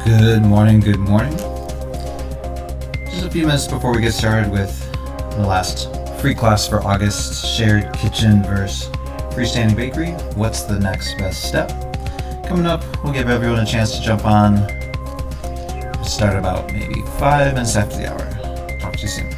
Good morning, good morning. Just a few minutes before we get started with the last free class for August, shared kitchen versus freestanding bakery. What's the next best step? Coming up, we'll give everyone a chance to jump on. We'll start about maybe 5 minutes after the hour. Talk to you soon.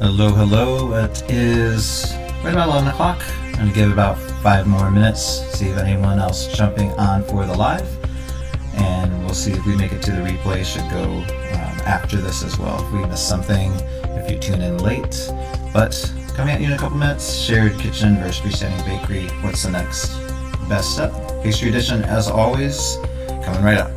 Hello, it is right about 11 o'clock. I'm going to give about 5 more minutes, see if anyone else jumping on for the live, and we'll see if we make it to the replay. Should go after this as well if we miss something, if you tune in late. But coming at you in a couple minutes, shared kitchen versus freestanding bakery. What's the next best step? Pastry edition, as always, coming right up.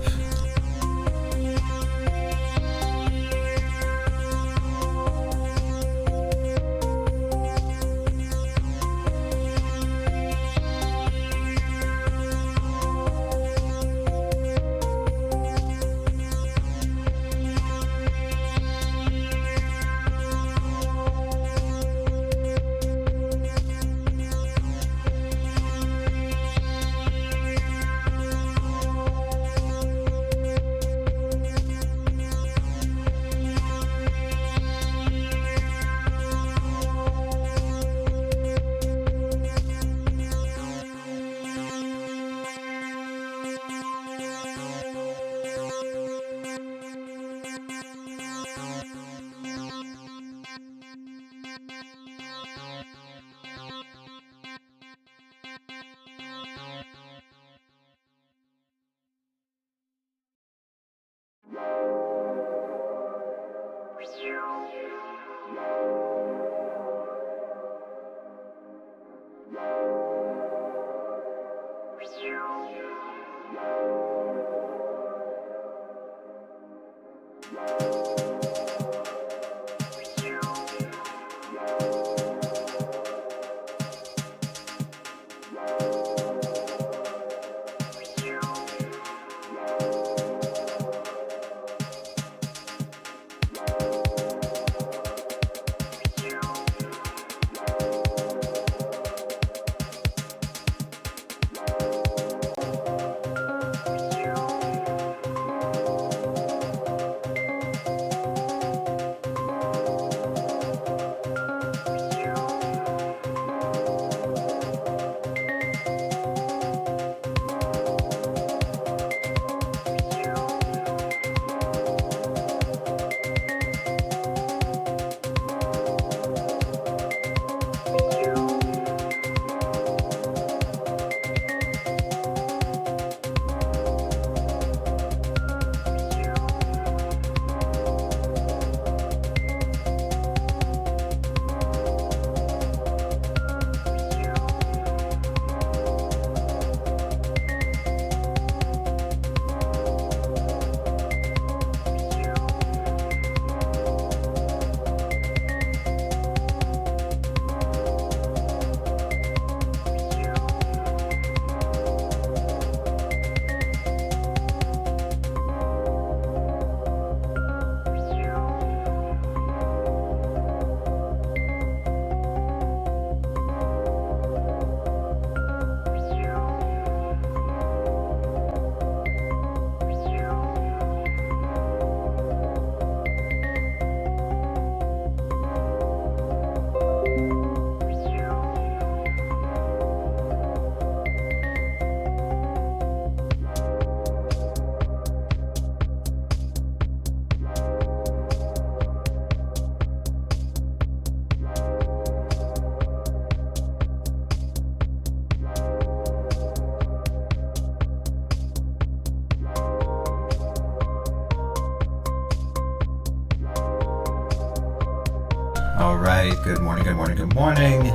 Good morning, good morning, good morning.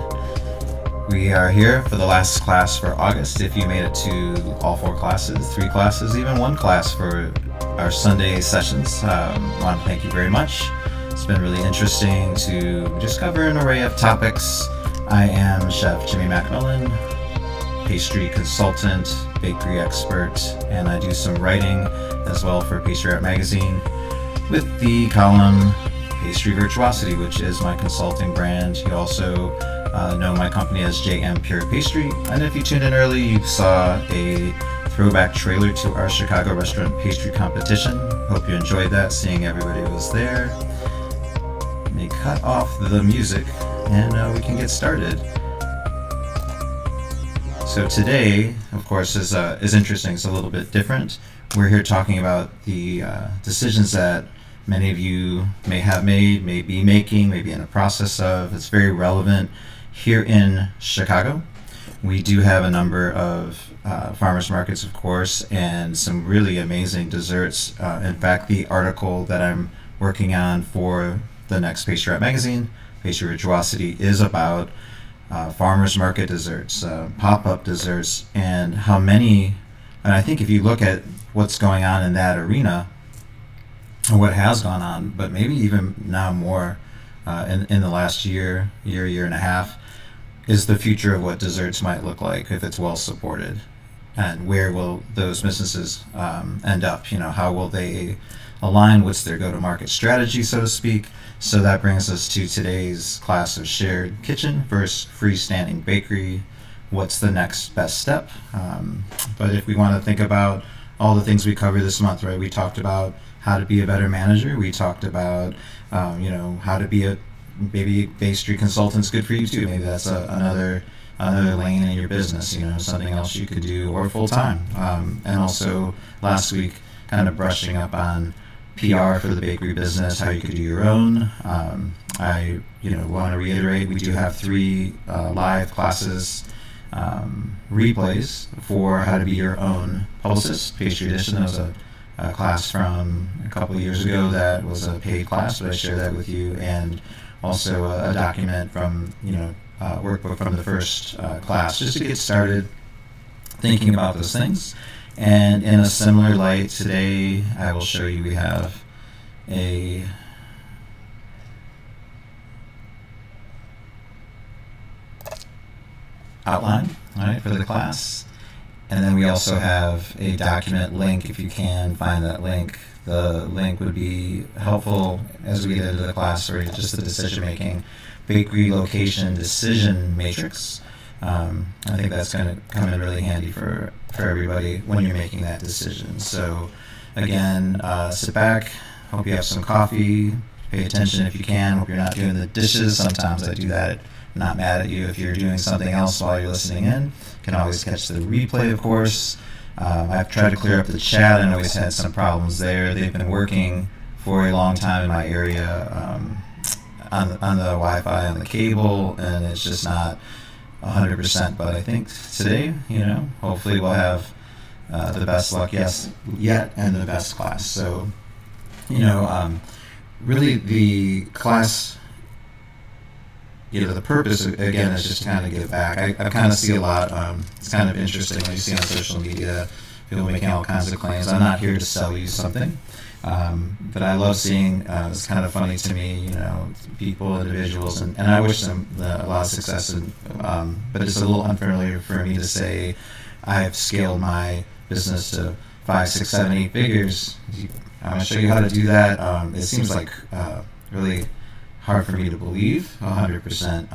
We are here for the last class for August. If you made it to all 4 classes, 3 classes, even 1 class for our Sunday sessions, I want to thank you very much. It's been really interesting to just cover an array of topics. I am Chef Jimmy MacMillan, pastry consultant, bakery expert, and I do some writing as well for Pastry Chef magazine with the column Pastry Virtuosity, which is my consulting brand. You also know my company as JM Pure Pastry, and if you tuned in early, you saw a throwback trailer to our Chicago restaurant pastry competition. Hope you enjoyed that, seeing everybody was there. Let me cut off the music and we can get started. So today, of course, is interesting. It's a little bit different. We're here talking about the decisions that many of you may have made, may be making, may be in the process of. It's very relevant here in Chicago. We do have a number of farmers markets, of course, and some really amazing desserts. In fact, the article that I'm working on for the next Pastry Chef magazine, Pastry Virtuosity, is about farmers market desserts, pop-up desserts, and how many, and I think if you look at what's going on in that arena, or what has gone on, but maybe even now more in the last year and a half, is the future of what desserts might look like if it's well supported. And where will those businesses end up? How will they align? What's their go-to-market strategy, so to speak? So that brings us to today's class of shared kitchen versus freestanding bakery. What's the next best step? But if we want to think about all the things we covered this month, right? We talked about how to be a better manager. We talked about, how to be maybe pastry consultant's good for you too. Maybe that's another lane in your business, something else you could do, or full time. And also last week, kind of brushing up on PR for the bakery business, how you could do your own. I want to reiterate, we do have 3 live classes, replays for how to be your own publicist. Pastry Edition, that was a class from a couple of years ago that was a paid class, but I share that with you, and also a document from workbook from the first class, just to get started thinking about those things. And in a similar light, today I will show you we have a outline, all right, for the class. And then we also have a document link, if you can find that link. The link would be helpful as we get into the class, or just the decision-making bakery location decision matrix. I think that's going to come in really handy for everybody when you're making that decision. So again, sit back, hope you have some coffee, pay attention if you can, hope you're not doing the dishes. Sometimes I do that. Not mad at you if you're doing something else while you're listening in. You can always catch the replay, of course. I've tried to clear up the chat and always had some problems there. They've been working for a long time in my area on the Wi-Fi, on the cable, and it's just not 100%. But I think today, hopefully we'll have the best luck yet and the best class. So, really the class, the purpose, again, is just to kind of give back. I kind of see a lot, it's kind of interesting when you see on social media, people making all kinds of claims. I'm not here to sell you something, but I love seeing, it's kind of funny to me, people, individuals, and I wish them a lot of success, but it's a little unfamiliar for me to say I've scaled my business to 5, 6, 7, 8 figures. I'm going to show you how to do that. It seems like really hard for me to believe 100%,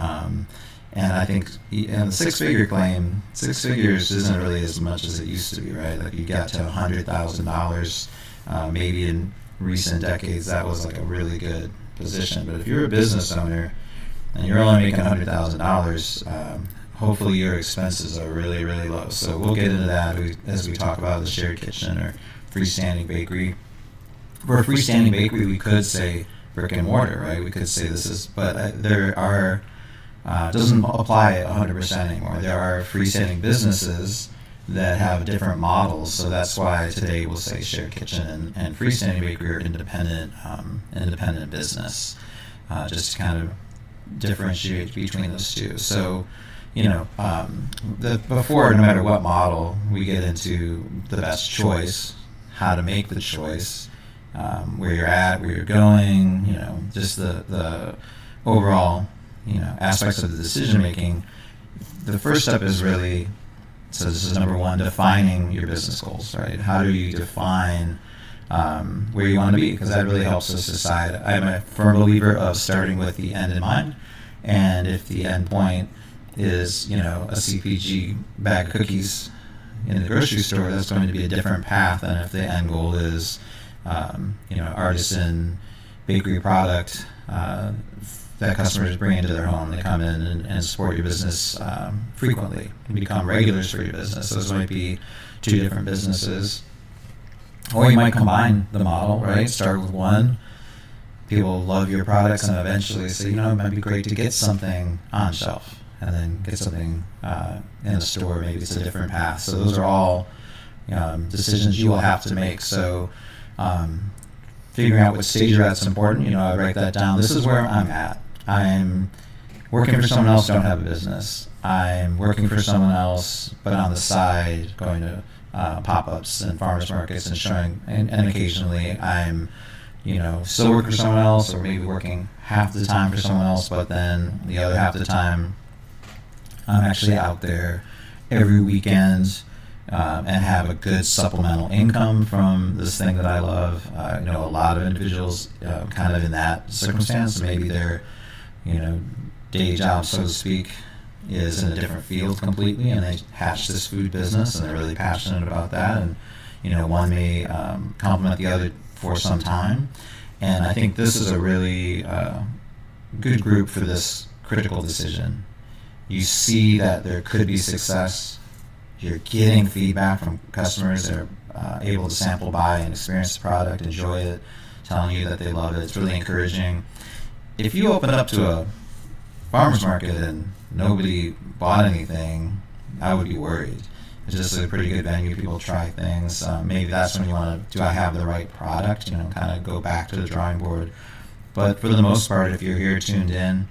and I think in the 6-figure claim, 6 figures isn't really as much as it used to be, right? Like you got to $100,000 maybe in recent decades. That was like a really good position. But if you're a business owner and you're only making $100,000, hopefully your expenses are really, really low. So we'll get into that as we talk about the shared kitchen or freestanding bakery. For a freestanding bakery, we could say brick and mortar, right? We could say this is, but there are, doesn't apply 100% anymore. There are freestanding businesses that have different models, so that's why today we'll say shared kitchen and freestanding bakery are independent business, just to kind of differentiate between those two. So, before, no matter what model, we get into the best choice, how to make the choice, where you're at, where you're going, just the overall, aspects of the decision making. The first step is really, so this is number one, defining your business goals, right? How do you define where you want to be? Because that really helps us decide. I'm a firm believer of starting with the end in mind. And if the end point is, a CPG bag of cookies in the grocery store, that's going to be a different path than if the end goal is, artisan bakery product that customers bring into their home. They come in and support your business frequently and become regulars for your business. Those might be two different businesses. Or you might combine the model, right? Start with one. People love your products and eventually say, it might be great to get something on shelf and then get something in the store. Maybe it's a different path. So those are all decisions you will have to make. So figuring out what stage you're at is important. I write that down. This is where I'm at. I'm working for someone else, don't have a business. I'm working for someone else, but on the side, going to pop-ups and farmers markets and showing, and occasionally I'm, still working for someone else, or maybe working half the time for someone else, but then the other half the time I'm actually out there every weekend and have a good supplemental income from this thing that I love. I know a lot of individuals kind of in that circumstance. Maybe their, day job, so to speak, is in a different field completely, and they hatch this food business, and they're really passionate about that. And one may complement the other for some time. And I think this is a really good group for this critical decision. You see that there could be success. You're getting feedback from customers that are able to sample, buy, and experience the product, enjoy it, telling you that they love it. It's really encouraging. If you open up to a farmer's market and nobody bought anything, I would be worried. It's just a pretty good venue. People try things. Maybe that's when you want to, do I have the right product? Kind of go back to the drawing board. But for the most part, if you're here tuned in,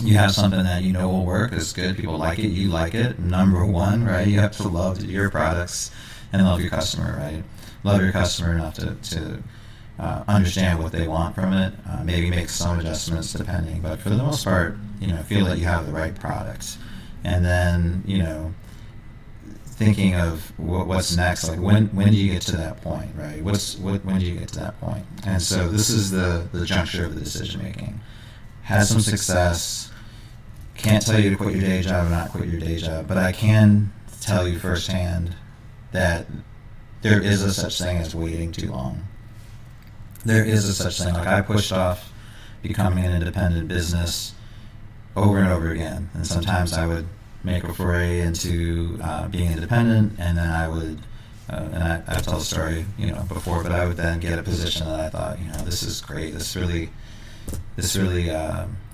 you have something that will work. It's good. People like it. You like it. Number one, right? You have to love your products and love your customer, right? Love your customer enough to understand what they want from it. Maybe make some adjustments depending. But for the most part, feel that you have the right product. And then, thinking of what's next, like when do you get to that point, right? When do you get to that point? And so this is the juncture of the decision making. Had some success. Can't tell you to quit your day job or not quit your day job, but I can tell you firsthand that there is a such thing as waiting too long. There is a such thing. Like, I pushed off becoming an independent business over and over again, and sometimes I would make a foray into being independent, and then I would, and I've told the story, before, but I would then get a position that I thought, this is great. This really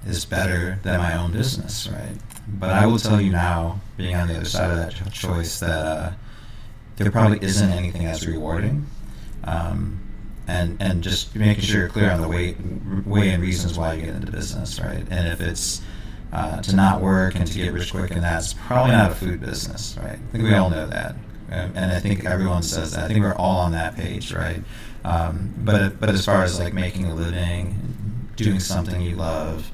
is better than my own business, right? But I will tell you now, being on the other side of that choice, that there probably isn't anything as rewarding. And just making sure you're clear on the way and reasons why you get into business, right? And if it's to not work and to get rich quick, and that's probably not a food business, right? I think we all know that, and I think everyone says that. I think we're all on that page, right? But as far as like making a living, doing something you love,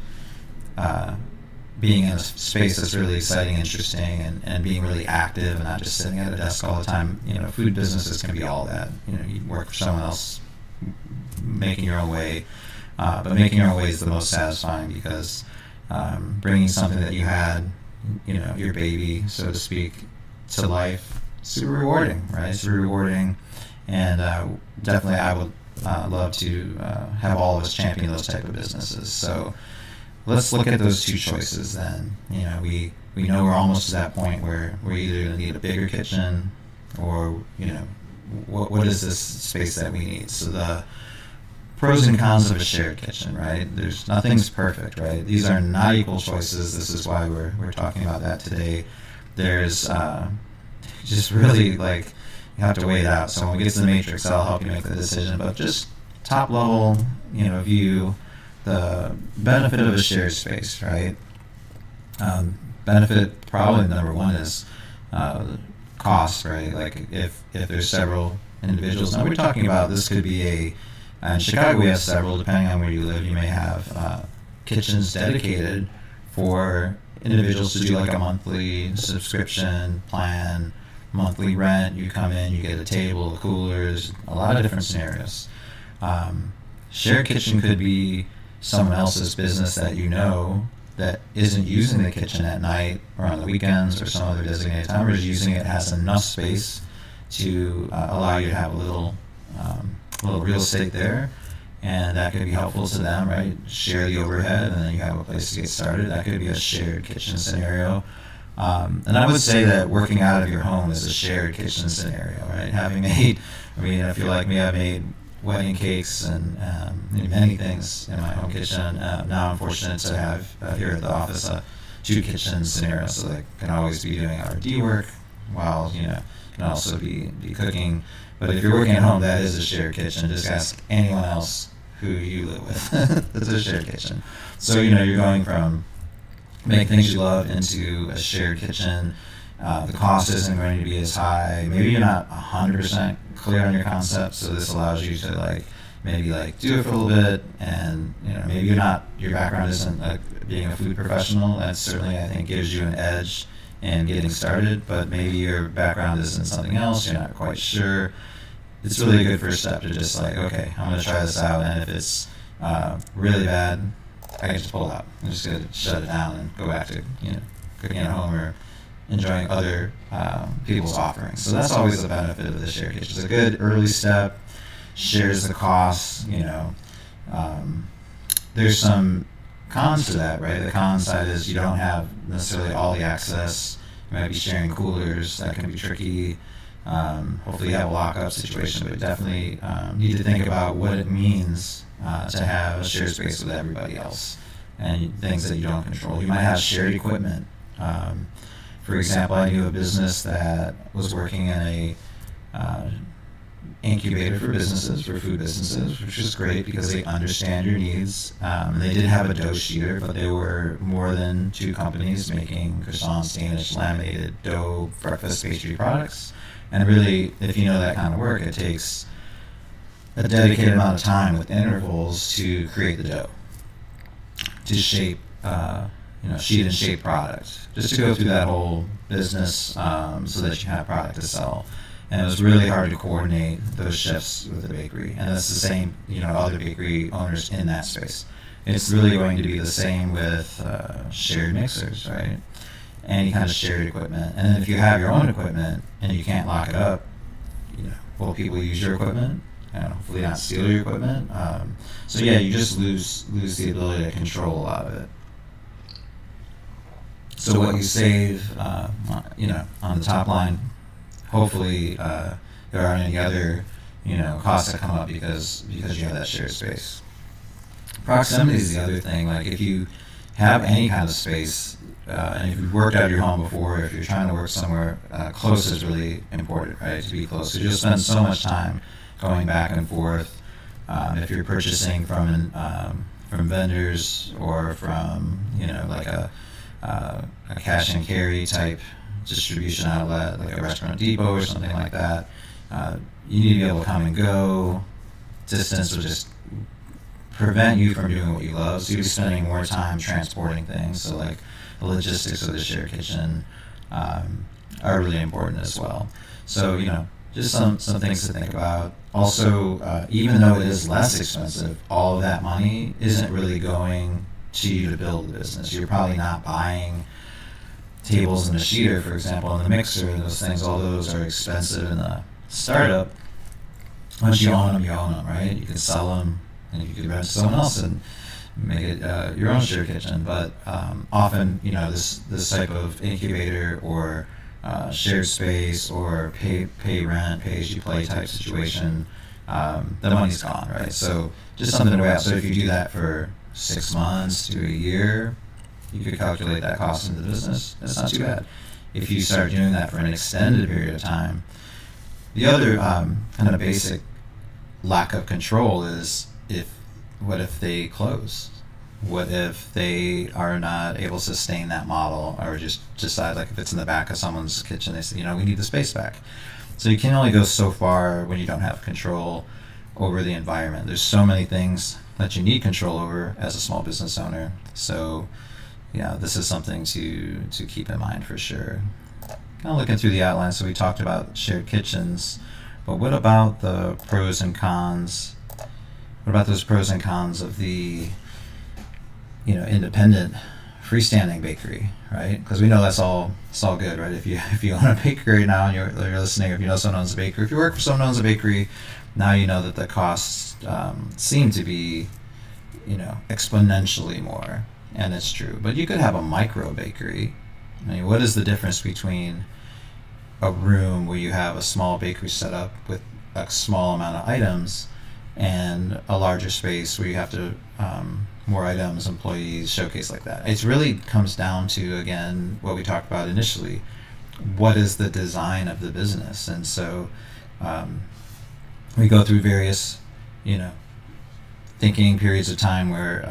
being in a space that's really exciting, interesting, and being really active and not just sitting at a desk all the time, food businesses can be all that. You work for someone else, making your own way, but making your own way is the most satisfying, because bringing something that you had, your baby, so to speak, to life, super rewarding, right? Super rewarding, and definitely I would love to have all of us champion those type of businesses. So let's look at those two choices then. We know we're almost to that point where we're either going to need a bigger kitchen, or what is this space that we need? So the pros and cons of a shared kitchen, right? Nothing's perfect, right? These are not equal choices. This is why we're talking about that today. There's just really, like, you have to weigh it out. So when we get to the matrix, I'll help you make the decision. But just top level, view, the benefit of a shared space, right? Benefit probably number one is cost, right? Like if there's several individuals. Now we're talking about this could be in Chicago we have several, depending on where you live, you may have kitchens dedicated for individuals to do like a monthly subscription plan, monthly rent. You come in, you get a table, coolers, a lot of different scenarios. Shared kitchen could be someone else's business that you know that isn't using the kitchen at night or on the weekends or some other designated time, or is using it, has enough space to allow you to have a little real estate there, and that could be helpful to them, right? Share the overhead, and then you have a place to get started. That could be a shared kitchen scenario. And I would say that working out of your home is a shared kitchen scenario, right? Having made, I feel like me, I've made wedding cakes and many things in my home kitchen. Now I'm fortunate to have here at the office a 2 kitchen scenario, so that I can always be doing R&D work while can also be cooking. But if you're working at home, that is a shared kitchen. Just ask anyone else who you live with. It's a shared kitchen. So you're going from make things you love into a shared kitchen. The cost isn't going to be as high. Maybe you're not 100% clear on your concept, so this allows you to maybe do it for a little bit, and maybe your background isn't being a food professional. That certainly, I think, gives you an edge in getting started, but maybe your background is in something else, you're not quite sure. It's really a good first step to just okay, I'm going to try this out, and if it's really bad, I can just pull it out. I'm just going to shut it down and go back to cooking at home or enjoying other people's offerings. So that's always the benefit of the shared kitchen. It's a good early step, shares the costs. There's some cons to that, right? The con side is you don't have necessarily all the access. You might be sharing coolers. That can be tricky. Hopefully you have a lockup situation, but definitely need to think about what it means to have a shared space with everybody else and things that you don't control. You might have shared equipment. For example, I knew a business that was working in a incubator for businesses, for food businesses, which is great because they understand your needs. They did have a dough sheeter, but they were more than 2 companies making croissants, Danish, laminated dough, breakfast pastry products. And really, if you know that kind of work, it takes a dedicated amount of time with intervals to create the dough, to shape, sheet and shape product, just to go through that whole business so that you have product to sell. And it was really hard to coordinate those shifts with the bakery. And that's the same, other bakery owners in that space. It's really going to be the same with shared mixers, right? Any kind of shared equipment. And then if you have your own equipment and you can't lock it up, will people use your equipment? And hopefully not steal your equipment. So yeah, you just lose the ability to control a lot of it. So what you save, on the top line, hopefully there aren't any other, costs that come up because you have that shared space. Proximity is the other thing. If you have any kind of space, and if you've worked out of your home before, if you're trying to work somewhere, close is really important, right? To be close, because you'll spend so much time going back and forth. If you're purchasing from vendors or from a cash and carry type distribution outlet, like a restaurant depot or something like that, you need to be able to come and go. Distance will just prevent you from doing what you love, so you'll be spending more time transporting things. So the logistics of the shared kitchen are really important as well. So just some things to think about. Also, even though it is less expensive, all of that money isn't really going to you to build the business. You're probably not buying tables and a sheeter, for example, and the mixer, and those things. All those are expensive in the startup. Once you own them, right? You can sell them, and you can rent to someone else and make it your own shared kitchen. But often, this type of incubator or shared space or pay rent, pay as you play type situation, the money's gone, right? So just something to weigh out. So if you do that for 6 months to a year, you could calculate that cost into the business. That's not too bad. If you start doing that for an extended period of time, the other kind of basic lack of control is if what if they close? What if they are not able to sustain that model, or just decide, like if it's in the back of someone's kitchen, they say, we need the space back. So you can only go so far when you don't have control over the environment. There's so many things that you need control over as a small business owner. So yeah, this is something to keep in mind for sure. Kind of looking through the outline, so we talked about shared kitchens, but what about the pros and cons? What about those pros and cons of the independent freestanding bakery, right? Because we know it's all good, right? If you own a bakery right now and you're listening, if you know someone owns a bakery, if you work for someone who owns a bakery, now you know that the costs seem to be exponentially more, and it's true. But you could have a micro bakery. I mean, what is the difference between a room where you have a small bakery set up with a small amount of items and a larger space where you have to more items, employees, showcase like that? It really comes down to, again, what we talked about initially. What is the design of the business? And so we go through various thinking periods of time where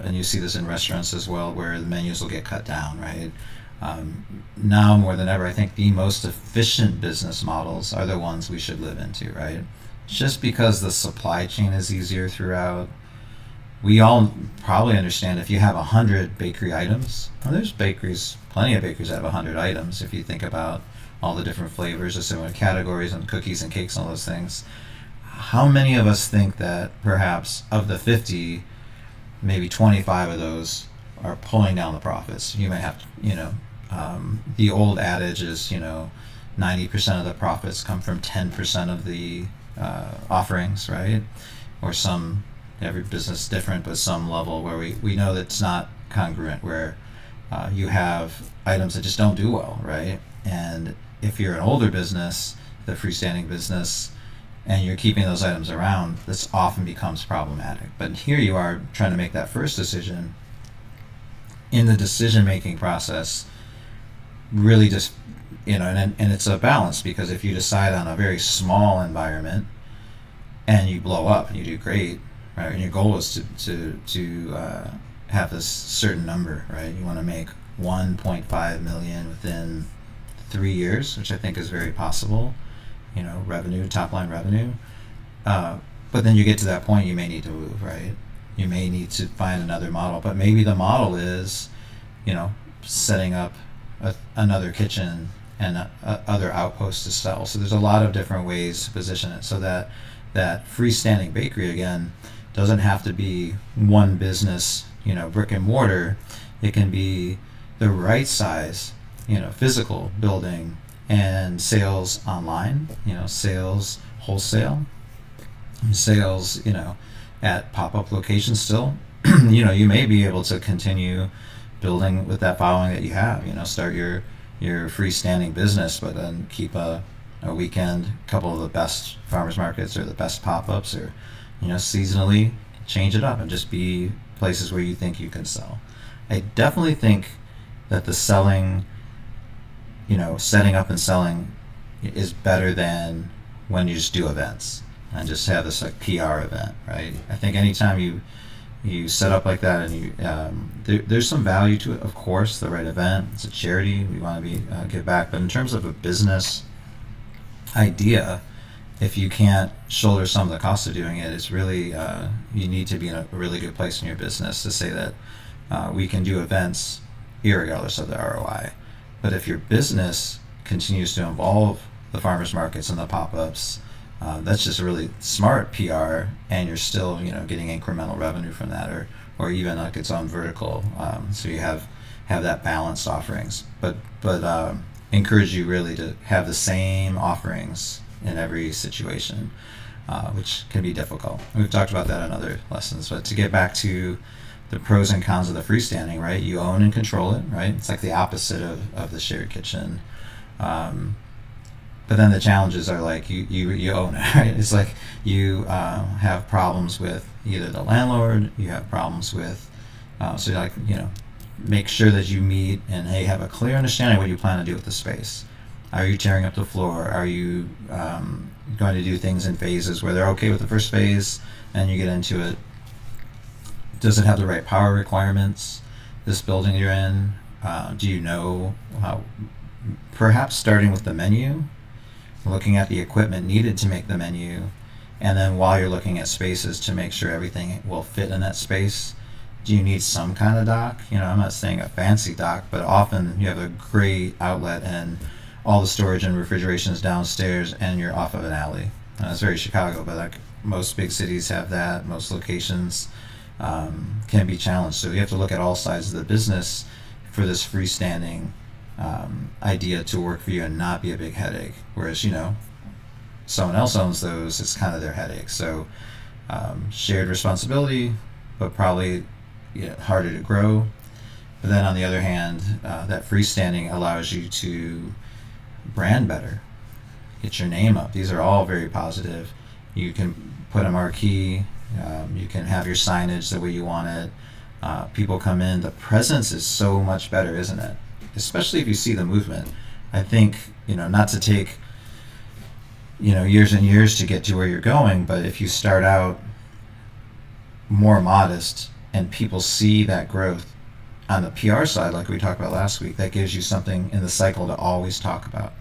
and you see this in restaurants as well, where the menus will get cut down, right? Now more than ever, I think the most efficient business models are the ones we should live into, right? Just because the supply chain is easier throughout. We all probably understand if you have 100 bakery items, well, there's plenty of bakeries that have 100 items if you think about all the different flavors, the similar categories and cookies and cakes and all those things. How many of us think that perhaps of the 50, maybe 25 of those are pulling down the profits? You may have, the old adage is, 90% of the profits come from 10% of the offerings, right? Or every business is different, but some level where we know that it's not congruent, where you have items that just don't do well, right? And if you're an older business, the freestanding business, and you're keeping those items around, this often becomes problematic. But here you are trying to make that first decision. In the decision-making process, really just, and it's a balance, because if you decide on a very small environment and you blow up and you do great, right, and your goal is to have this certain number, right? You want to make 1.5 million within 3 years, which I think is very possible, revenue, top line revenue. But then you get to that point, you may need to move, right? You may need to find another model, but maybe the model is, setting up another kitchen and other outposts to sell. So there's a lot of different ways to position it, so that freestanding bakery, again, doesn't have to be one business, brick and mortar. It can be the right size, physical building and sales online, sales wholesale, sales, at pop-up locations still. You may be able to continue building with that following that you have, start your freestanding business, but then keep a weekend, couple of the best farmers markets or the best pop-ups, or seasonally change it up and just be places where you think you can sell. I definitely think that the selling, setting up and selling is better than when you just do events and just have this like PR event, right? I think anytime you set up like that, and there's some value to it, of course. The right event, it's a charity, we want to give back, but in terms of a business idea, if you can't shoulder some of the costs of doing it, it's really you need to be in a really good place in your business to say that we can do events irregardless of the ROI. But if your business continues to involve the farmers markets and the pop-ups, that's just really smart PR, and you're still getting incremental revenue from that, or even like its own vertical. So you have that balanced offerings, but encourage you really to have the same offerings in every situation, which can be difficult. We've talked about that in other lessons, but to get back to the pros and cons of the freestanding, right? You own and control it, right? It's like the opposite of the shared kitchen. But then the challenges are like you own it, right? It's like you have problems with either the landlord, you have problems with, so you're like, make sure that you meet and have a clear understanding of what you plan to do with the space. Are you tearing up the floor? Are you going to do things in phases where they're okay with the first phase and you get into it? Does it have the right power requirements? This building you're in, do you know how? Perhaps starting with the menu, looking at the equipment needed to make the menu, and then while you're looking at spaces to make sure everything will fit in that space. Do you need some kind of dock? I'm not saying a fancy dock, but often you have a great outlet and all the storage and refrigeration is downstairs and you're off of an alley. It's very Chicago, but like most big cities have that. Most locations can be challenged. So you have to look at all sides of the business for this freestanding idea to work for you and not be a big headache. Whereas, someone else owns those, it's kind of their headache. So shared responsibility, but probably harder to grow. But then on the other hand, that freestanding allows you to brand better, get your name up. These are all very positive. You can put a marquee, you can have your signage the way you want it. People come in, the presence is so much better, isn't it? Especially if you see the movement. I think, not to take, years and years to get to where you're going, but if you start out more modest and people see that growth on the PR side, like we talked about last week, that gives you something in the cycle to always talk about.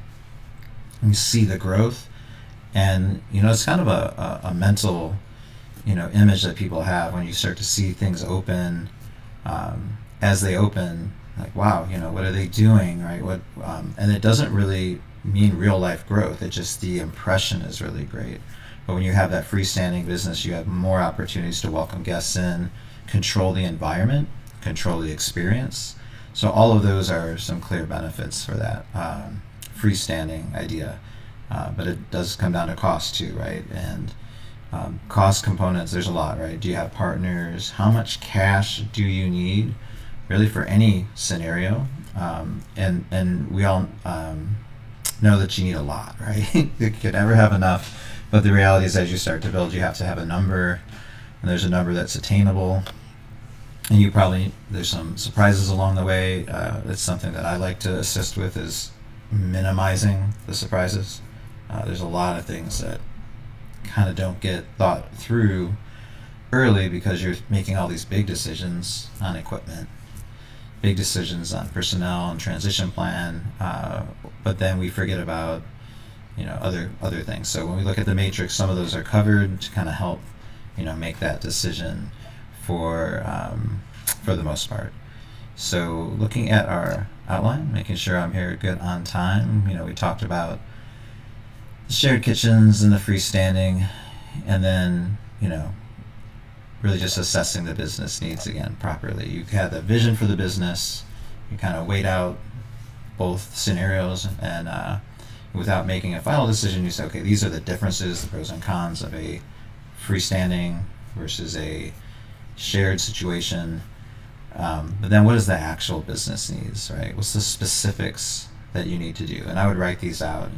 You see the growth, and it's kind of a mental image that people have when you start to see things open. As they open, like, wow, what are they doing, right? And it doesn't really mean real life growth. It just, the impression is really great. But when you have that freestanding business, you have more opportunities to welcome guests in, control the environment, control the experience. So all of those are some clear benefits for that freestanding idea. But it does come down to cost too, right? And cost components, there's a lot, right? Do you have partners? How much cash do you need really for any scenario? And we all know that you need a lot, right? You could never have enough. But the reality is, as you start to build, you have to have a number, and there's a number that's attainable. And there's some surprises along the way. It's something that I like to assist with, is minimizing the surprises. There's a lot of things that kind of don't get thought through early because you're making all these big decisions on equipment, big decisions on personnel and transition plan, but then we forget about other things. So when we look at the matrix, some of those are covered to kind of help make that decision for the most part. So looking at our outline, making sure I'm here good on time. We talked about the shared kitchens and the freestanding, and then really just assessing the business needs again properly. You had the vision for the business, you kind of weighed out both scenarios, and without making a final decision, you say, okay, these are the differences, the pros and cons of a freestanding versus a shared situation. But then what is the actual business needs, right? What's the specifics that you need to do? And I would write these out,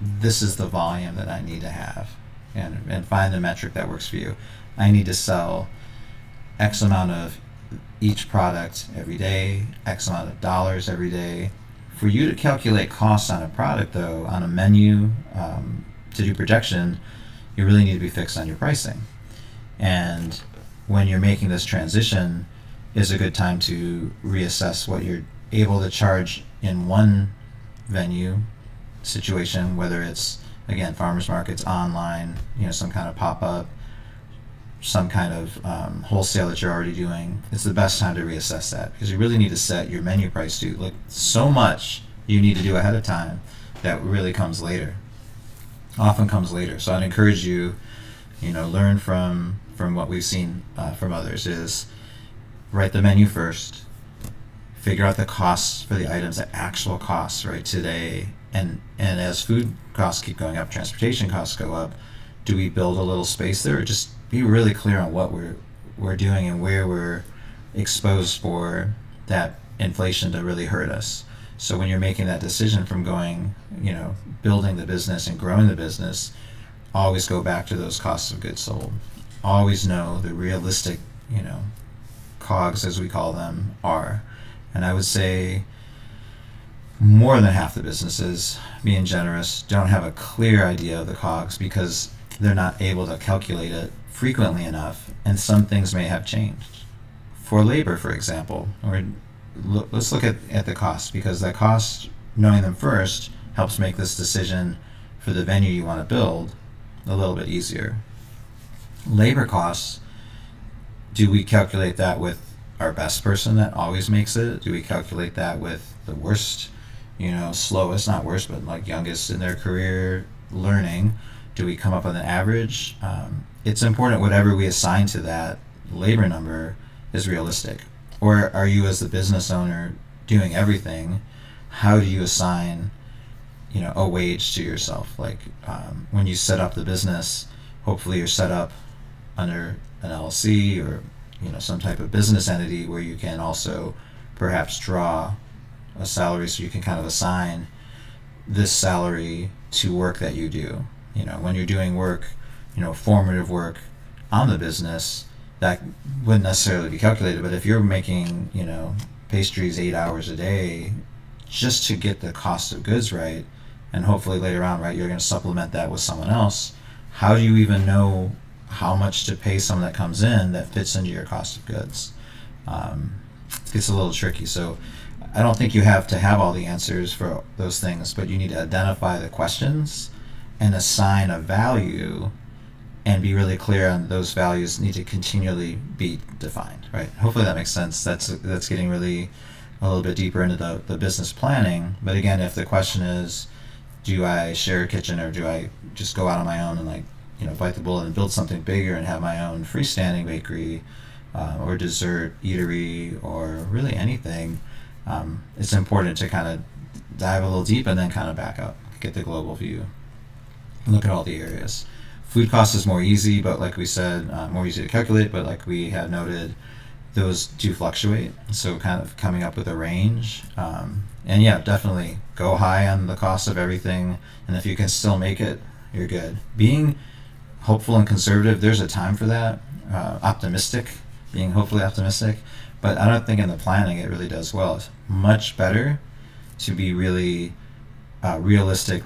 this is the volume that I need to have, and find the metric that works for you. I need to sell X amount of each product every day, X amount of dollars every day. For you to calculate costs on a product, though, on a menu, to do projection, you really need to be fixed on your pricing. And when you're making this transition, is a good time to reassess what you're able to charge in one venue situation, whether it's, again, farmers markets, online, some kind of pop-up, some kind of wholesale that you're already doing. It's the best time to reassess that, because you really need to set your menu price to, like, so much you need to do ahead of time that really comes later, often comes later. So I'd encourage you, learn from what we've seen from others, is write the menu first, figure out the costs for the items, the actual costs right today, and as food costs keep going up, transportation costs go up, do we build a little space there, or just be really clear on what we're doing and where we're exposed for that inflation to really hurt us. So when you're making that decision from going, building the business and growing the business, always go back to those costs of goods sold. Always know the realistic, COGS, as we call them, are. And I would say more than half the businesses, being generous, don't have a clear idea of the COGS because they're not able to calculate it frequently enough, and some things may have changed. For labor, for example, let's look at the cost, because the cost, knowing them first, helps make this decision for the venue you want to build a little bit easier. Labor costs, do we calculate that with our best person that always makes it? Do we calculate that with the worst, slowest, not worst, but like youngest in their career learning? Do we come up with an average? It's important whatever we assign to that labor number is realistic. Or are you, as the business owner, doing everything? How do you assign a wage to yourself? Like when you set up the business, hopefully you're set up under an LLC or some type of business entity where you can also perhaps draw a salary, so you can kind of assign this salary to work that you do. When you're doing work, formative work on the business, that wouldn't necessarily be calculated. But if you're making pastries 8 hours a day just to get the cost of goods right, and hopefully later on, right, you're going to supplement that with someone else, how do you even know how much to pay someone that comes in that fits into your cost of goods? It gets a little tricky. So I don't think you have to have all the answers for those things, but you need to identify the questions and assign a value and be really clear on those values need to continually be defined, right? Hopefully that makes sense. That's getting really a little bit deeper into the business planning. But again, if the question is, do I share a kitchen, or do I just go out on my own and bite the bullet and build something bigger and have my own freestanding bakery or dessert eatery, or really anything, it's important to kind of dive a little deep and then kind of back up, get the global view, and look at all the areas. Food cost is more easy, but like we said, more easy to calculate, but like we had noted, those do fluctuate. So kind of coming up with a range. And yeah, definitely go high on the cost of everything. And if you can still make it, you're good. Being hopeful and conservative, there's a time for that. Being hopefully optimistic. But I don't think in the planning it really does well. It's much better to be really realistic,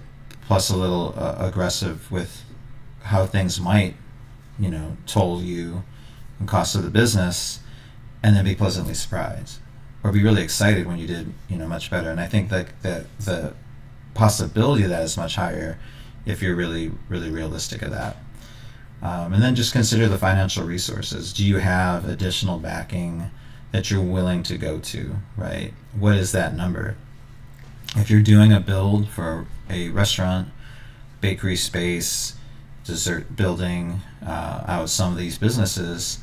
plus a little aggressive with how things might, toll you and cost of the business, and then be pleasantly surprised, or be really excited when you did, much better. And I think that the possibility of that is much higher if you're really, really realistic of that. And then just consider the financial resources. Do you have additional backing that you're willing to go to, right? What is that number? If you're doing a build for a restaurant, bakery space, dessert building, out some of these businesses,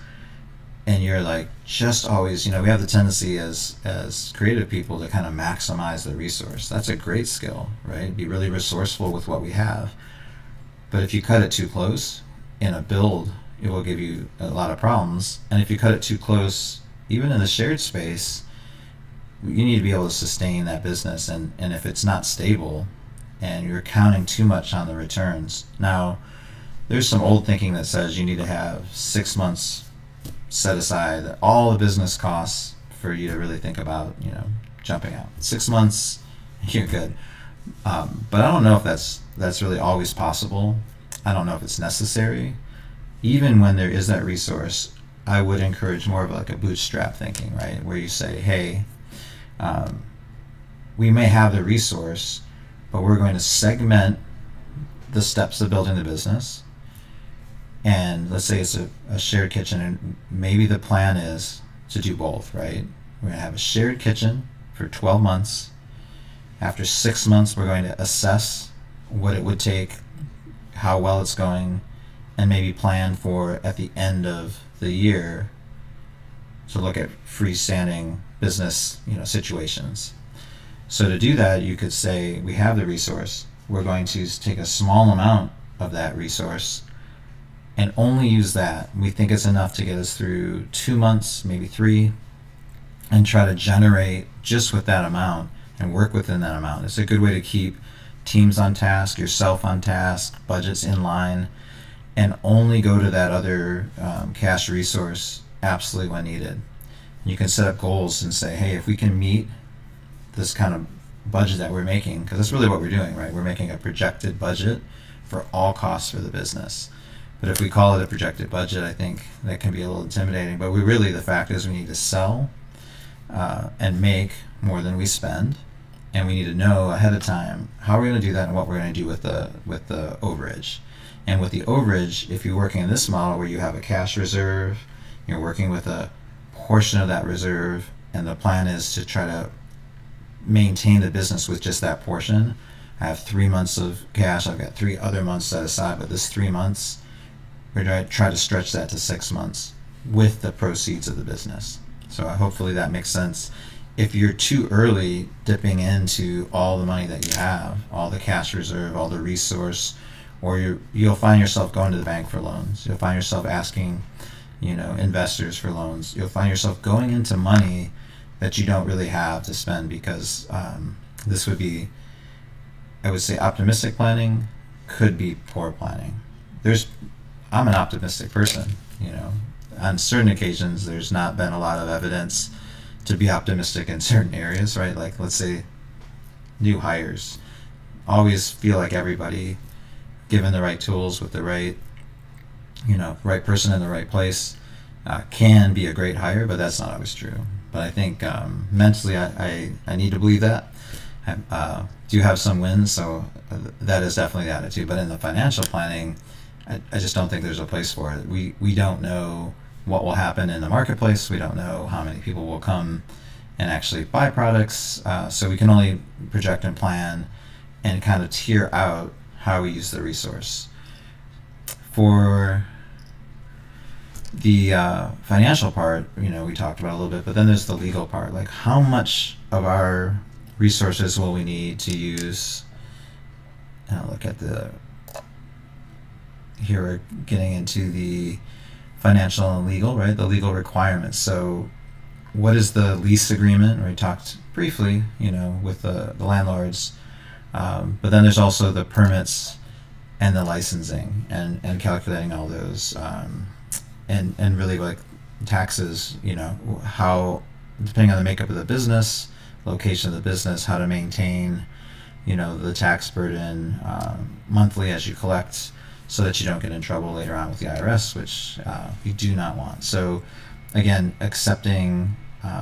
and you're like just always, we have the tendency as creative people to kind of maximize the resource. That's a great skill, right? Be really resourceful with what we have. But if you cut it too close in a build, it will give you a lot of problems. And if you cut it too close, even in the shared space, you need to be able to sustain that business. And if it's not stable and you're counting too much on the returns. Now, there's some old thinking that says you need to have 6 months set aside, all the business costs for you to really think about, jumping out. 6 months, you're good. But I don't know if that's really always possible. I don't know if it's necessary. Even when there is that resource, I would encourage more of like a bootstrap thinking, right? Where you say, hey, we may have the resource, but we're going to segment the steps of building the business. And let's say it's a shared kitchen, and maybe the plan is to do both, right? We're going to have a shared kitchen for 12 months. After 6 months, we're going to assess what it would take, how well it's going, and maybe plan for at the end of the year to look at freestanding business, situations. So to do that, you could say, we have the resource. We're going to take a small amount of that resource and only use that. We think it's enough to get us through 2 months, maybe 3, and try to generate just with that amount and work within that amount. It's a good way to keep teams on task, yourself on task, budgets in line, and only go to that other cash resource absolutely when needed. You can set up goals and say, hey, if we can meet this kind of budget that we're making, because that's really what we're doing, right? We're making a projected budget for all costs for the business. But if we call it a projected budget, I think that can be a little intimidating. But the fact is we need to sell and make more than we spend, and we need to know ahead of time how we're going to do that and what we're going to do with the overage. And with the overage, if you're working in this model where you have a cash reserve, you're working with a portion of that reserve, and the plan is to try to maintain the business with just that portion. I have 3 months of cash. I've got 3 other months set aside, but this 3 months, we're going to try to stretch that to 6 months with the proceeds of the business. So hopefully that makes sense. If you're too early dipping into all the money that you have, all the cash reserve, all the resource, or you'll find yourself going to the bank for loans. You'll find yourself asking, investors for loans. You'll find yourself going into money that you don't really have to spend, because this would be, I would say, optimistic planning could be poor planning. I'm an optimistic person, On certain occasions, there's not been a lot of evidence to be optimistic in certain areas, right? Like, let's say, new hires. Always feel like everybody, given the right tools with the right, right person in the right place, can be a great hire, but that's not always true. But I think mentally, I need to believe that. I do have some wins, so that is definitely the attitude. But in the financial planning, I just don't think there's a place for it. We don't know what will happen in the marketplace. We don't know how many people will come and actually buy products. So we can only project and plan and kind of tier out how we use the resource. For the financial part, we talked about a little bit, but then there's the legal part. Like, how much of our resources will we need to use? Look at here we're getting into the financial and legal, right? The legal requirements. So what is the lease agreement? We talked briefly, with the landlords. But then there's also the permits and the licensing and calculating all those. And really, like, taxes, how, depending on the makeup of the business, location of the business, how to maintain, the tax burden monthly as you collect, so that you don't get in trouble later on with the IRS, which you do not want. So again, accepting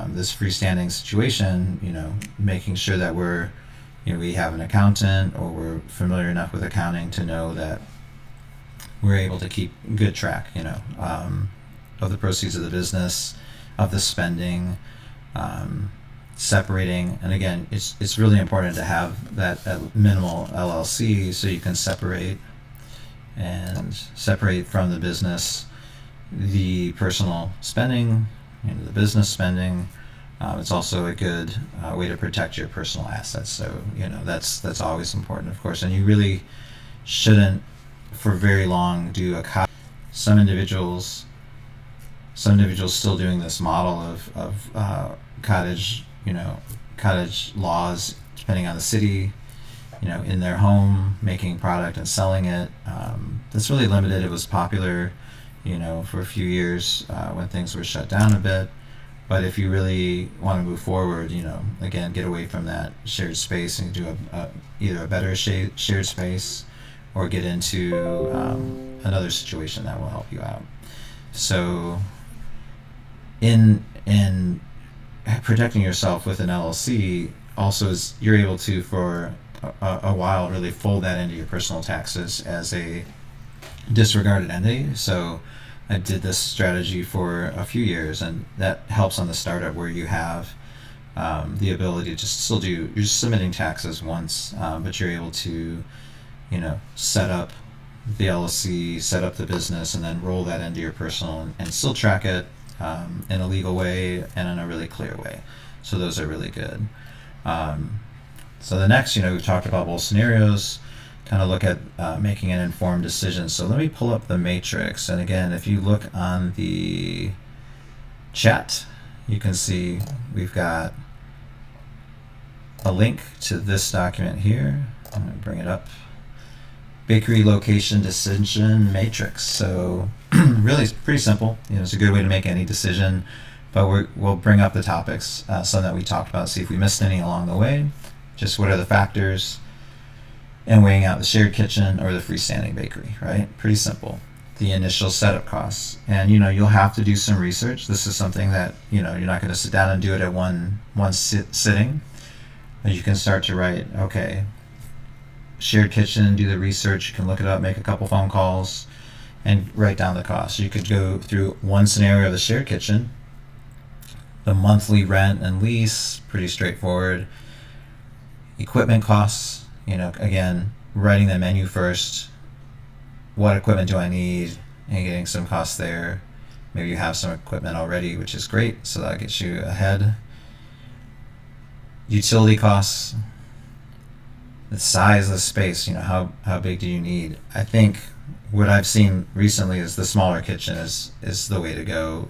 this freestanding situation, making sure that we have an accountant, or we're familiar enough with accounting to know that we're able to keep good track, of the proceeds of the business, of the spending, separating. And again, it's really important to have that minimal LLC, so you can separate from the business the personal spending, the business spending. It's also a good way to protect your personal assets. So that's always important, of course. And you really shouldn't, for very long, do a cottage. Some individuals still doing this model of cottage laws, depending on the city, in their home, making product and selling it. That's really limited. It was popular, for a few years when things were shut down a bit. But if you really want to move forward, again, get away from that shared space and do either a better shared space, or get into another situation that will help you out. So in protecting yourself with an LLC also is you're able to, for a while, really fold that into your personal taxes as a disregarded entity. So I did this strategy for a few years, and that helps on the startup, where you have the ability to just still you're just submitting taxes once, but you're able to, set up the LLC, set up the business, and then roll that into your personal, and still track it in a legal way and in a really clear way. So those are really good. So the next, we've talked about both scenarios, kind of look at making an informed decision. So let me pull up the matrix. And again, if you look on the chat, you can see we've got a link to this document here. I'm going to bring it up. Bakery location decision matrix. So really, it's pretty simple. It's a good way to make any decision. But we'll bring up the topics, some that we talked about, see if we missed any along the way. Just what are the factors, and weighing out the shared kitchen or the freestanding bakery, right? Pretty simple. the initial setup costs. And you'll have to do some research. This is something that you're not going to sit down and do it at one sitting. But you can start to write, okay, shared kitchen, do the research. You can look it up, make a couple phone calls, and write down the costs. You could go through one scenario of the shared kitchen, the monthly rent and lease, pretty straightforward. Equipment costs, again, writing the menu first. What equipment do I need? And getting some costs there. Maybe you have some equipment already, which is great, so that gets you ahead. Utility costs, the size of the space, how big do you need? I think what I've seen recently is the smaller kitchen is the way to go,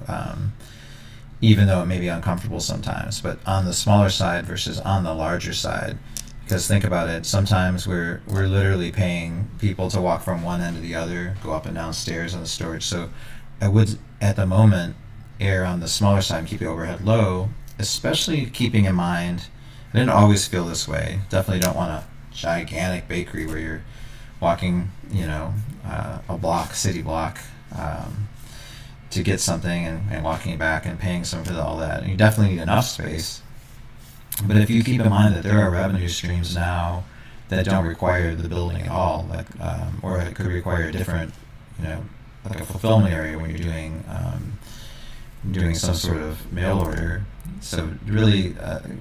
even though it may be uncomfortable sometimes, but on the smaller side versus on the larger side. Because think about it, sometimes we're literally paying people to walk from one end to the other, go up and down stairs on the storage. So I would, at the moment, err on the smaller side and keep the overhead low, especially keeping in mind, I didn't always feel this way. Definitely don't want a gigantic bakery where you're walking, a city block, to get something and walking back and paying some for all that. And you definitely need enough space. But if you keep in mind that there are revenue streams now that don't require the building at all, like, or it could require a different, like a fulfillment area when you're doing some sort of mail order. So really,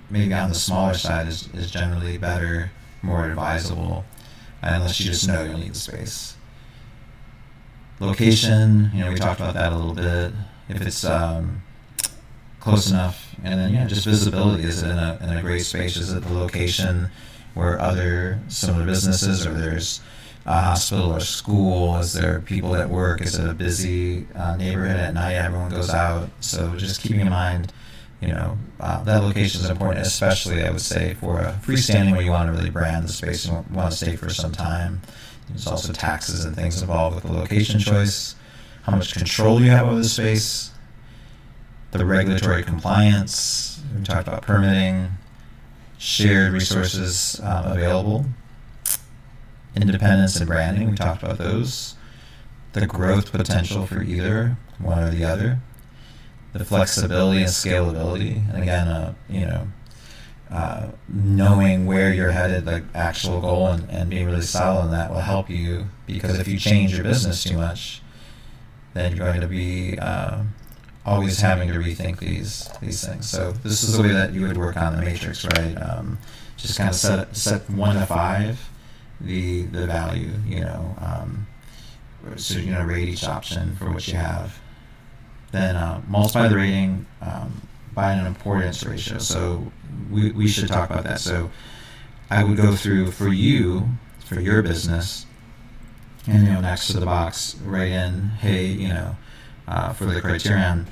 maybe on the smaller side is generally better, more advisable, unless you just know you'll need the space. Location, we talked about that a little bit. If it's close enough, and then just visibility. Is it in a great space? Is it the location where other similar businesses, or there's a hospital or school? Is there people at work? Is it a busy neighborhood at night? Everyone goes out. So just keeping in mind, that location is important, especially I would say for a freestanding where you want to really brand the space and want to stay for some time. There's also taxes and things involved with the location choice, how much control you have over the space, the regulatory compliance. We talked about permitting, shared resources available, independence and branding. We talked about those. The growth potential for either one or the other. The flexibility and scalability. And again, knowing where you're headed, the actual goal, and being really solid in that will help you, because if you change your business too much, then you're going to be always having to rethink these things. So this is the way that you would work on the matrix, right? Just kind of set 1 to 5 the value, so rate each option for what you have. Then multiply the rating by an importance ratio. So we should talk about that. So I would go through for your business, and next to the box, write in, hey, for the criterion,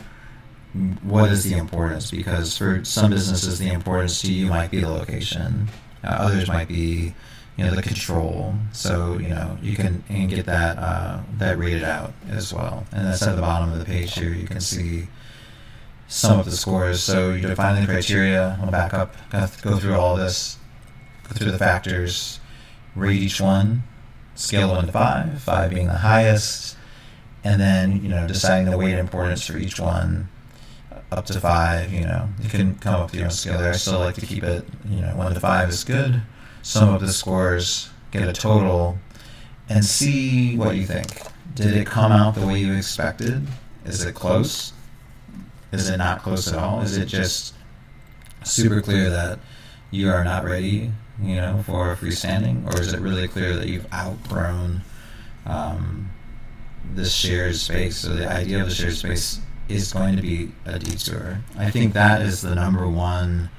what is the importance? Because for some businesses, the importance to you might be the location. Others might be, the control. So you can get that rated out as well. And that's at the bottom of the page here. You can see some of the scores. So you define the criteria. I'll back up, go through all this, go through the factors, rate each one, scale 1 to 5, 5 being the highest, and then deciding the weight importance for each one up to 5. You can come up with your own scale there. I still like to keep it 1 to 5 is good. Sum up the scores, get a total, and see what you think. Did it come out the way you expected? Is it close? Is it not close at all? Is it just super clear that you are not ready, for freestanding? Or is it really clear that you've outgrown this shared space? So the idea of the shared space is going to be a detour. I think that is the number one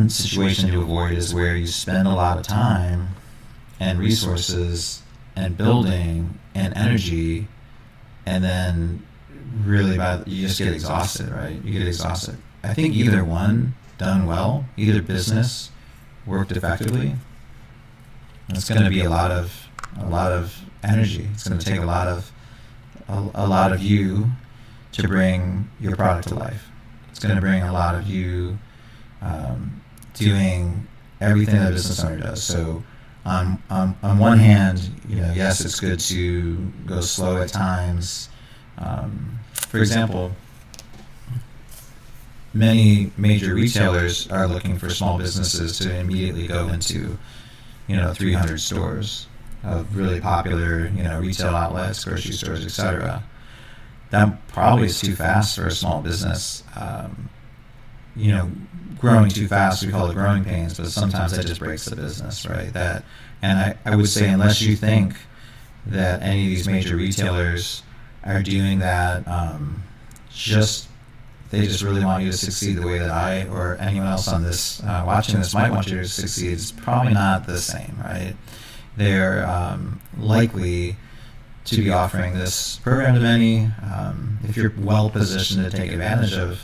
situation to avoid, is where you spend a lot of time and resources and building and energy, and then really you just get exhausted, right? You get exhausted. I think either one done well, either business worked effectively, it's going to be a lot of energy. It's going to take a lot of you to bring your product to life. It's going to bring a lot of you doing everything that a business owner does. So on one hand, yes, it's good to go slow at times. For example, many major retailers are looking for small businesses to immediately go into, 300 stores of really popular, retail outlets, grocery stores, etc. That probably is too fast for a small business. Growing too fast, we call it growing pains, but sometimes that just breaks the business, right? And I would say, unless you think that any of these major retailers are doing that, they just really want you to succeed the way that I or anyone else on this watching this might want you to succeed. It's probably not the same, right? They're likely to be offering this program to many. If you're well positioned to take advantage of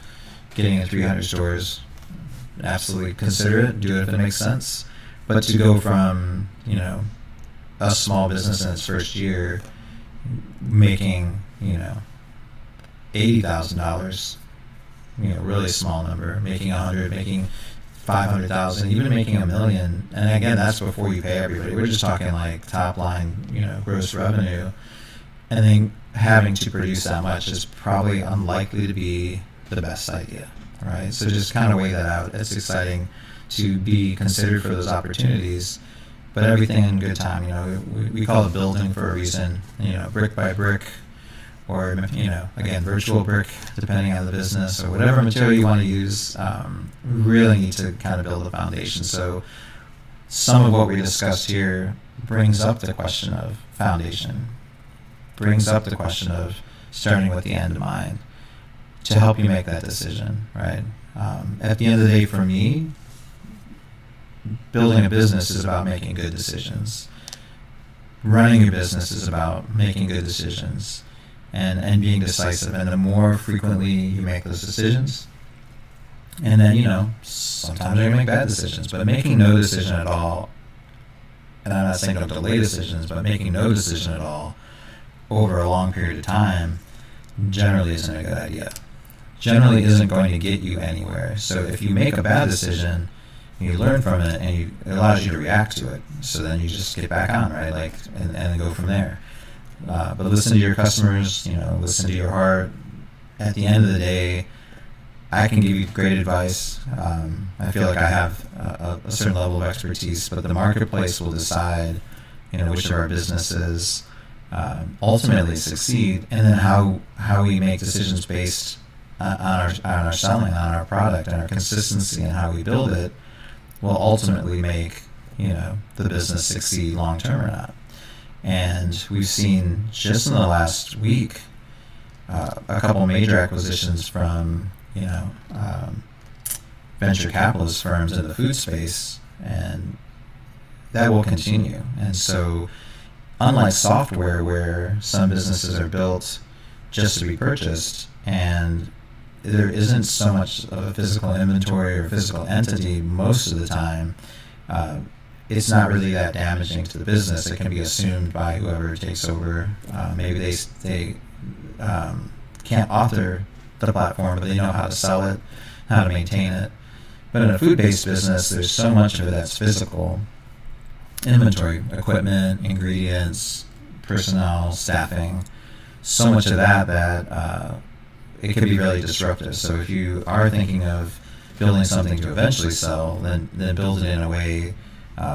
getting in 300 stores, absolutely consider it. Do it if it makes sense. But to go from, a small business in its first year making, $80,000, really small number, making 100, making 500,000, even making $1 million, and again, that's before you pay everybody. We're just talking like top line, gross revenue, and then having to produce that much is probably unlikely to be the best idea, right? So just kind of weigh that out. It's exciting to be considered for those opportunities, but everything in good time. We call it building for a reason. Brick by brick, or again, virtual brick, depending on the business, or whatever material you want to use. We really need to kind of build a foundation. So some of what we discussed here brings up the question of foundation, brings up the question of starting with the end in mind to help you make that decision, right? At the end of the day, for me, building a business is about making good decisions. Running your business is about making good decisions and being decisive. And the more frequently you make those decisions, and then, sometimes you're going to make bad decisions, but making no decision at all, and I'm not saying don't delay decisions, but making no decision at all over a long period of time generally isn't a good idea. Generally isn't going to get you anywhere. So if you make a bad decision, you learn from it, and it allows you to react to it. So then you just get back on, right? And go from there. But listen to your customers, listen to your heart. At the end of the day, I can give you great advice. I feel like I have a certain level of expertise, but the marketplace will decide, which of our businesses ultimately succeed, and then how we make decisions based on our selling, on our product, and our consistency and how we build it will ultimately make the business succeed long term or not. And we've seen just in the last week a couple major acquisitions from venture capitalist firms in the food space, and that will continue. And so, unlike software, where some businesses are built just to be purchased, and there isn't so much of a physical inventory or physical entity most of the time, it's not really that damaging to the business. It can be assumed by whoever takes over. Maybe they can't author the platform, but they know how to sell it, how to maintain it. But in a food-based business, there's so much of it that's physical. Inventory, equipment, ingredients, personnel, staffing, so much of that it can be really disruptive. So if you are thinking of building something to eventually sell, then build it in a way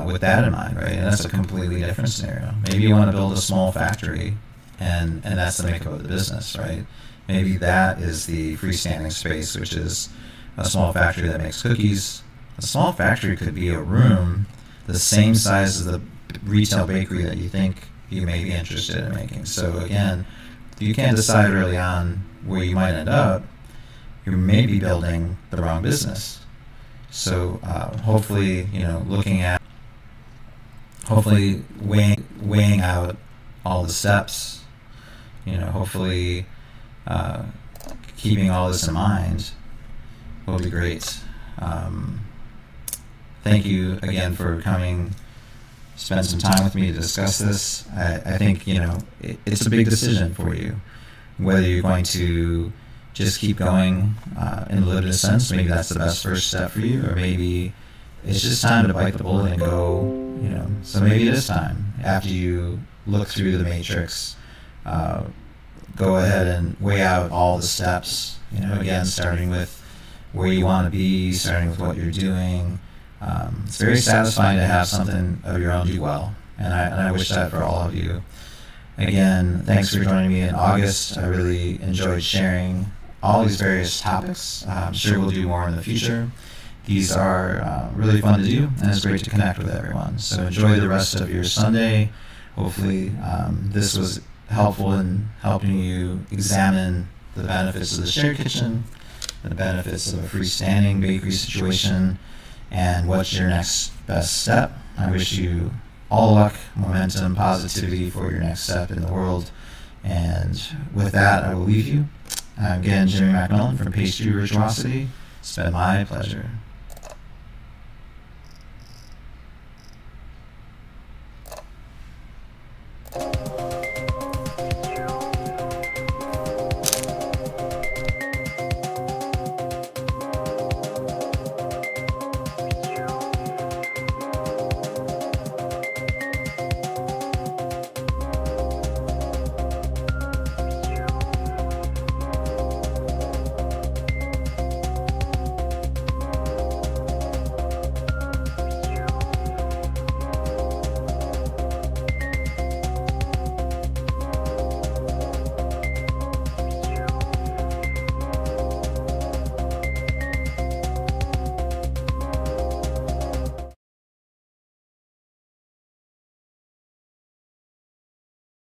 with that in mind, right? And that's a completely different scenario. Maybe you want to build a small factory, and that's the makeup of the business, right? Maybe that is the freestanding space, which is a small factory that makes cookies. A small factory could be a room the same size as the retail bakery that you think you may be interested in making. So again, if you can't decide early on where you might end up, you may be building the wrong business. So hopefully, hopefully weighing out all the steps, hopefully keeping all this in mind will be great. Thank you again for coming, spend some time with me to discuss this. I think, it's a big decision for you, whether you're going to just keep going in a limited sense. Maybe that's the best first step for you, or maybe it's just time to bite the bullet and go, so maybe it is time, after you look through the matrix, go ahead and weigh out all the steps, again, starting with where you want to be, starting with what you're doing. It's very satisfying to have something of your own do well, and I wish that for all of you. Again, thanks for joining me in August. I really enjoyed sharing all these various topics. I'm sure we'll do more in the future. These are really fun to do, and it's great to connect with everyone. So enjoy the rest of your Sunday. Hopefully this was helpful in helping you examine the benefits of the shared kitchen, the benefits of a freestanding bakery situation, and what's your next best step. I wish you all luck, momentum, positivity for your next step in the world. And with that, I will leave you. Again, Jimmy MacMillan from Pastry Virtuosity. It's been my pleasure.